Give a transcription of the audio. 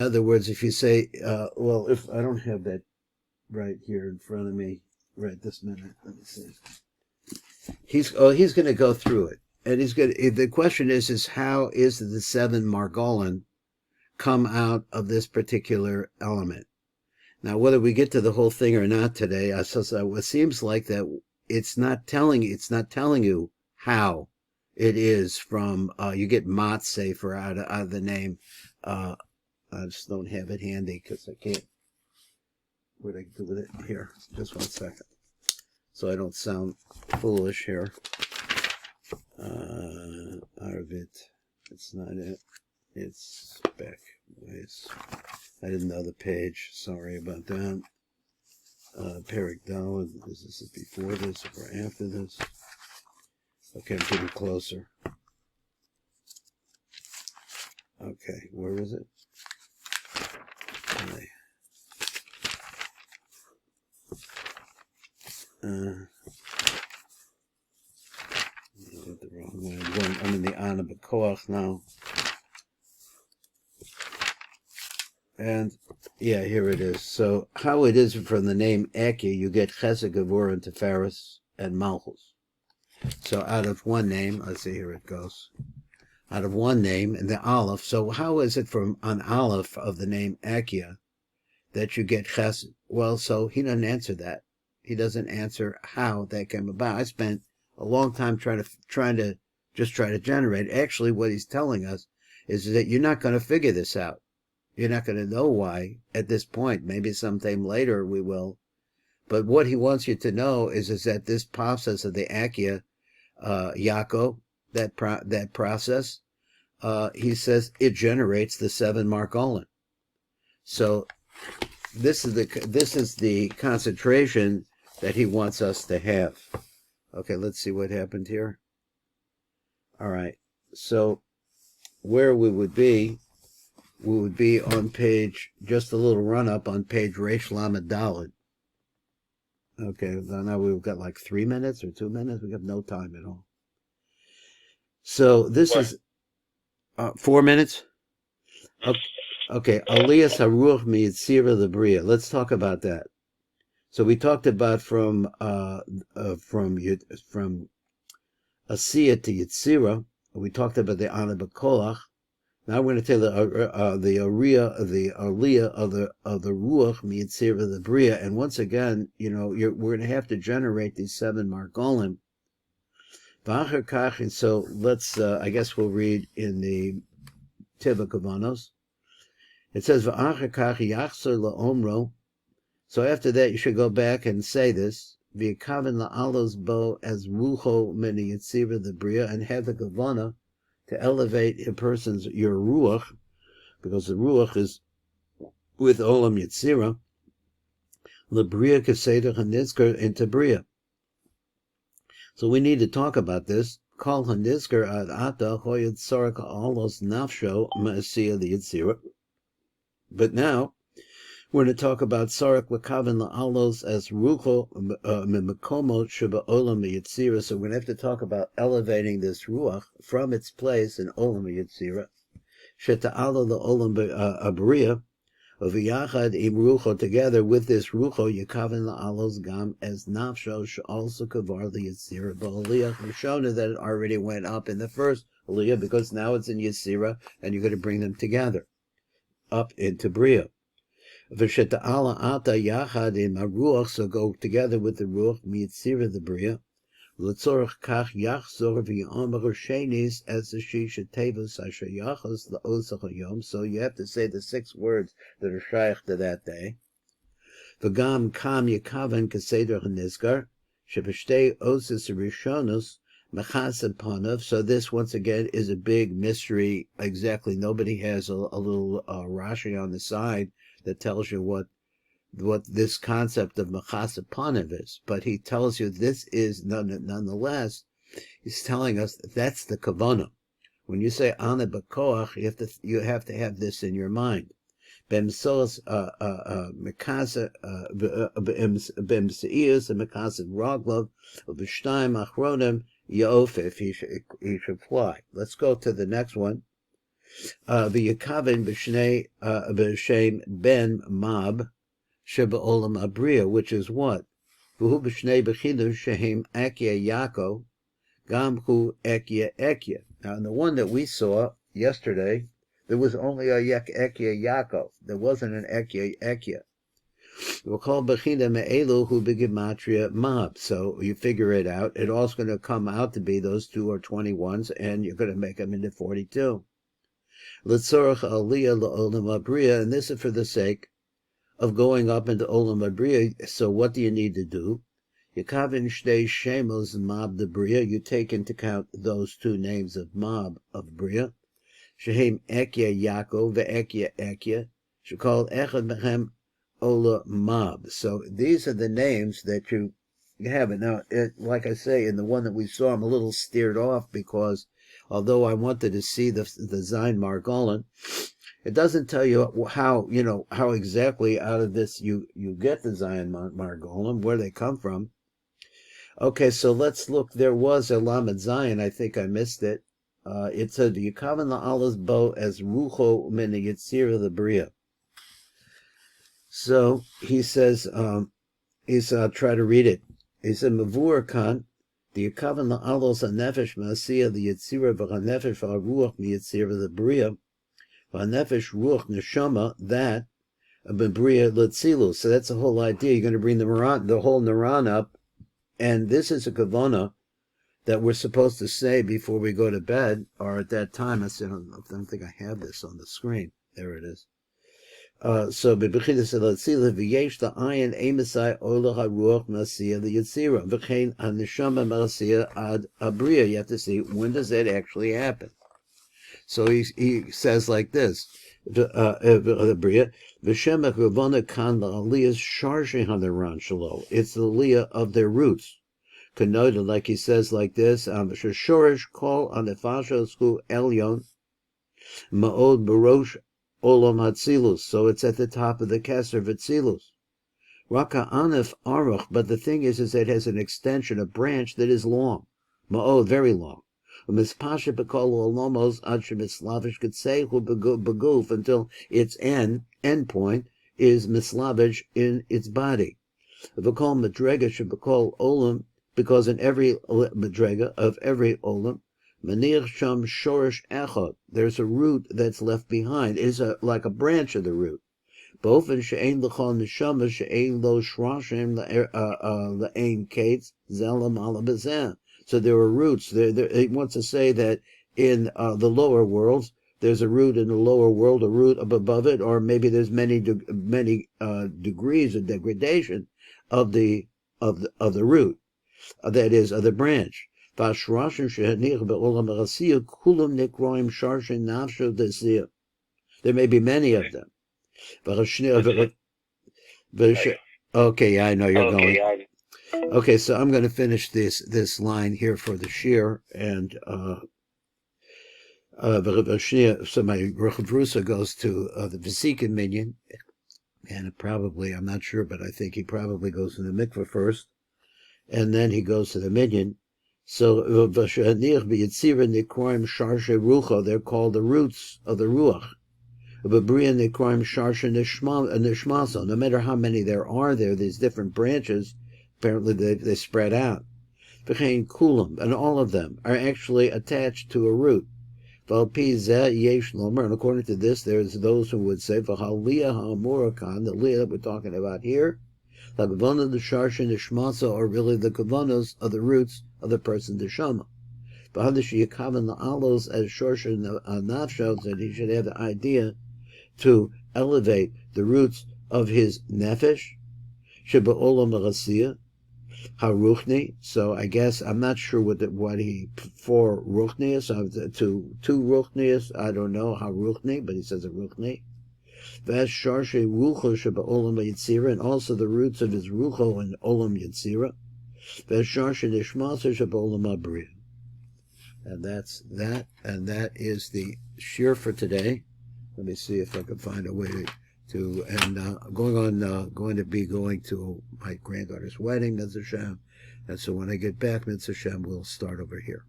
In other words, if you say, well, if I don't have that right here in front of me right this minute, let me see. He's going to go through it, and he's going. The question is how is the 7 margolin come out of this particular element? Now, whether we get to the whole thing or not today, it seems like that it's not telling you how it is from. You get matse for out of the name. I just don't have it handy because I can't. What do I do with it here? Just 1 second, so I don't sound foolish here. Arvit, it's not it. It's back ways. I didn't know the page. Sorry about that. Perik Daled. Is this before this or after this? Okay, I'm getting closer. Okay, where is it? Okay. The wrong way. I'm in the Ana B'Koach now. And yeah, here it is. So how it is from the name Akyeh, you get Chesed, Gevurah, and Tiferes, and Malchus. So out of one name, let's see, here it goes. Out of one name, and the Aleph. So how is it from an Aleph of the name Akyeh that you get Chesed? Well, so he doesn't answer that. He doesn't answer how that came about. I spent a long time trying to generate. Actually, what he's telling us is that you're not going to figure this out. You're not going to know why at this point. Maybe sometime later we will. But what he wants you to know is that this process of the Akyeh, Yako, that process, he says it generates the 7 margolin. So this is the concentration that he wants us to have. Okay, let's see what happened here. All right, so where we would be on page, just a little run-up on page Reish Lamed Daled. Okay, now we've got like 3 minutes or 2 minutes. We have no time at all. So this is 4 minutes? Okay, Aliyas HaRuach MiYetzira the Briah. Let's talk about that. So we talked about from Asiyah to Yetzira. We talked about the Ana B'Kolach. Now we're going to tell the Aliyah of the Ruach MiYetzira the Briah. And once again, we're going to have to generate these 7 margolin. And so let's, I guess we'll read in the TIV Hakavanot. It says, so after that, you should go back and say this, bo as rucho min Yetzira the Briah, and have the kavana to elevate a person's, your ruach, because the ruach is with olam Yetzira, the Briah keseder hanizker into Briah. So we need to talk about this. Kol hanizker ad ata hoyed soraka alos nafsho ma'asiyah the Yetzira. But now, we're going to talk about Sarak Lakavan La'alos as Rucho Mimakomo Sheba Olam Yetzira. So we're going to have to talk about elevating this Ruach from its place in Olam Yetzira. Sheta'alo La'olam Briah, V'yachad Im Rucho, together with this Rucho, Yakavan La'alos Gam as Nafsho also Kavar the Yetzira. Ba'aliyah, we've shown that it already went up in the first Aliyah, because now it's in Yetzira, and you're going to bring them together up into Briah. V'sheta'ala ata yachad im haruach, so go together with the ruach miYetzira the Briah. L'tzorach kach yachzor v'yomer shenis as the shisha tevos asher yachos la'osach hayom. So you have to say the 6 words that are shaykh to that day. V'gam kam yekaven keseder hanizkar sheb'shtei osis rishonos mechas panav. So this once again is a big mystery. Exactly, nobody has a little Rashi on the side that tells you what this concept of mechas panav is, but he tells you this is nonetheless. He's telling us that's the kavanah. When you say ana b'koach, you have to have this in your mind. B'emsos mekasa b'emseiyus and mekasa raglav b'shtayim achronim yofif. He should fly. Let's go to the next one. V'yakavin b'shem ben mab shebe'olam abriya, which is what? V'hu b'shnei b'chidush shehem Akyeh Yako, gam hu Akyeh. Now, in the one that we saw yesterday, there was only a Akyeh Yako. There wasn't an Akyeh. We'll call b'china me'elu hu b'gematria mab. So you figure it out. It's also going to come out to be those two are 21s, and you're going to make them into 42. L'tzorach aliyah la'olam abriya, and this is for the sake of going up into olam abriya. So what do you need to do? Yakavin shtei shemos mab the Briah. You take into account those two names of mab of Briah. Shehem Akyeh Yako ve'Akyeh. Shekol echad bechem Ola Mab. So these are the names that you have. Now, like I say, in the one that we saw, I'm a little steered off because although I wanted to see the Zayin margolin, it doesn't tell you how exactly out of this you get the Zayin margolin, where they come from. Okay, so let's look. There was a Lamed Zayin. I think I missed it. It said, Yakavan la'alas bo as rucho min Yetzira the Briah. So he says, I'll try to read it. He said, Mavur kan, the Yakavan la'alos ha'nefesh ma'asiyah the Yetzira v'ha'nefesh v'ha'ruach mi'Yetzira the Briah, v'ha'nefesh ruach neshama, that, b'briah l'tzilu. So that's the whole idea. You're going to bring the whole Naran up, and this is a kavanah that we're supposed to say before we go to bed, or at that time. I don't think I have this on the screen. There it is. So b'bechidus l'tzila v'yesh the ayin emisai ola haruach masiya the Yetzira v'chein haneshama masiya ad abriya. You have to see, when does that actually happen? So he says like this: the Briah v'shemach ravana kan la'aliyas sharshe hanaran shalo. It's the aliyah of their roots. Connoted, like he says like this: shorish kol anefashos hu elyon ma'od barosh Olam Hatzilus, so it's at the top of the Keser V'Tzilus. Raka Anef Aruch, but the thing is it has an extension, a branch that is long, Ma'od, very long. Mispasha B'Kol Olomos Ad Shemislavish G'Tzeihu B'Guf, until its end point is mislavish in its body. V'Kol Madrega Sheb'Kol Olam, because in every Madrega of every Olam, Manir Sham Shorish Echot, there's a root that's left behind. It is like a branch of the root. Bofen she'ein l'chol neshama she'ein lo shrashim l'ein kates zelam ala bezeh. So there are roots. He wants to say that in the lower worlds, there's a root in the lower world, a root up above it, or maybe there's many degrees of degradation of the root, that is, of the branch. There may be many of them. Okay, I know you're going. Okay, so I'm going to finish this line here for the Shaar, and so my Rucha goes to the Vesikin minion, and probably, I'm not sure, but I think he probably goes to the mikveh first, and then he goes to the minion. So, they're called the roots of the Ruach. No matter how many there are these different branches, apparently they spread out. And all of them are actually attached to a root. And according to this, there's those who would say, the liyah that we're talking about here, the kavanah, the sharsha, the shmasa, are really the kavanos of the roots of the person, the shama. Bahadish yakavan the alos as sharsha nafshos, that he should have the idea to elevate the roots of his nefesh, sheba olam arasiya, haruchni. So I guess I'm not sure what he for ruchnius, to ruchnius. I don't know how ruchni, but he says a ruchni. Vash sharshe rucho sheba olam Yetzira, and also the roots of his rucho and olam Yetzira. Vash sharshe nishmasa sheba olam abriya. And that's that, and that is the Shaar for today. Let me see if I can find a way to going to be going to my granddaughter's wedding, Mitzvah Shem, and so when I get back, Mitzvah Shem, we'll start over here.